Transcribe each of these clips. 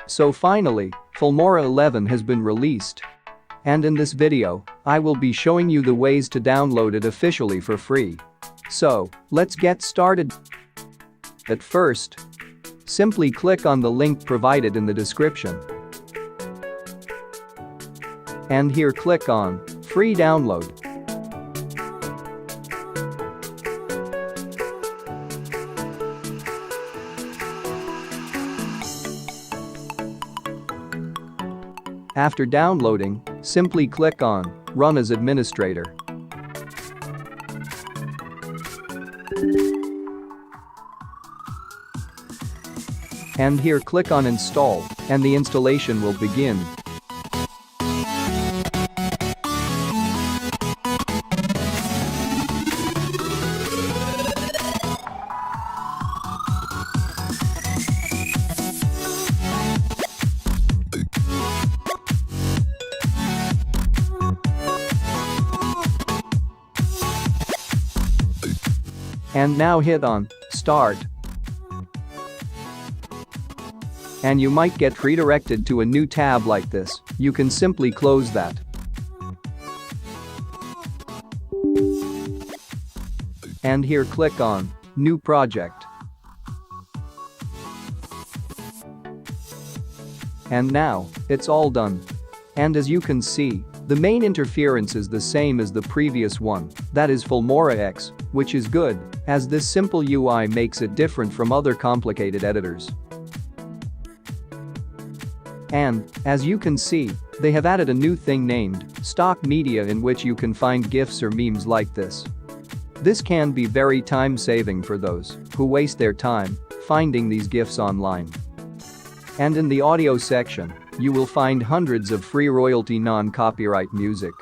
So finally, Filmora 11 has been released. And in this video, I will be showing you the ways to download it officially for free. So, let's get started. At first, simply click on the link provided in the description. And here click on Free Download. After downloading, simply click on Run as Administrator. And here click on Install, and the installation will begin. And now hit on Start. And you might get redirected to a new tab like this. You can simply close that. And here click on New Project. And now, it's all done. And as you can see, the main interference is the same as the previous one, that is Filmora X, which is good, as this simple UI makes it different from other complicated editors. And, as you can see, they have added a new thing named Stock Media in which you can find GIFs or memes like this. This can be very time-saving for those who waste their time finding these GIFs online. And in the audio section, you will find hundreds of free royalty non-copyright music,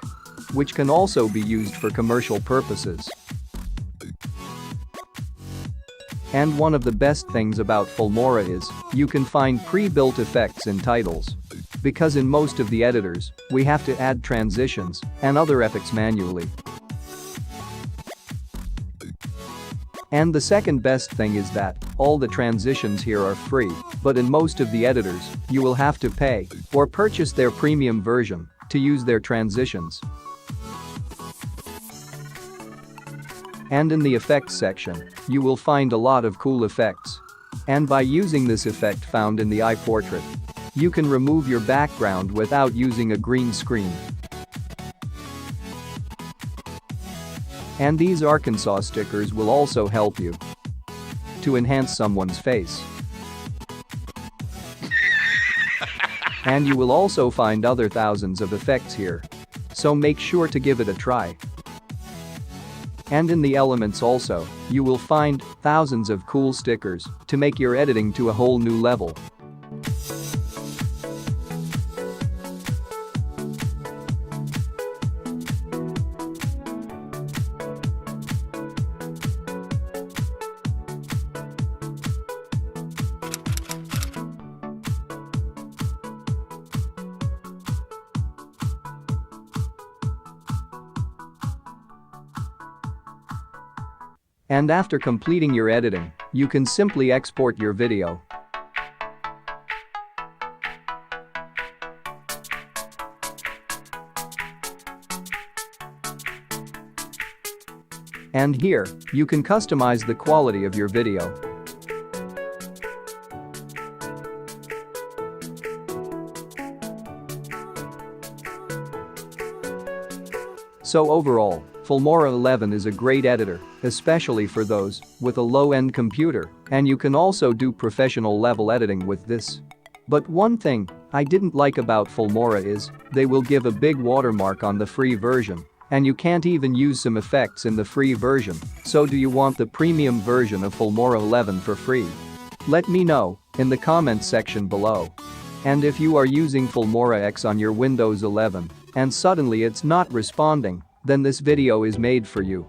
which can also be used for commercial purposes. And one of the best things about Filmora is, you can find pre-built effects in titles. Because in most of the editors, we have to add transitions and other effects manually. And the second best thing is that, all the transitions here are free, but in most of the editors, you will have to pay or purchase their premium version to use their transitions. And in the effects section, you will find a lot of cool effects. And by using this effect found in the eye portrait, you can remove your background without using a green screen. And these Arkansas stickers will also help you to enhance someone's face. And you will also find other thousands of effects here. So make sure to give it a try. And in the elements also, you will find thousands of cool stickers to make your editing to a whole new level. And after completing your editing, you can simply export your video. And here, you can customize the quality of your video. So overall, Filmora 11 is a great editor, especially for those with a low-end computer, and you can also do professional level editing with this. But one thing I didn't like about Filmora is, they will give a big watermark on the free version, and you can't even use some effects in the free version. So do you want the premium version of Filmora 11 for free? Let me know in the comments section below. And if you are using Filmora X on your Windows 11 and suddenly it's not responding, then this video is made for you.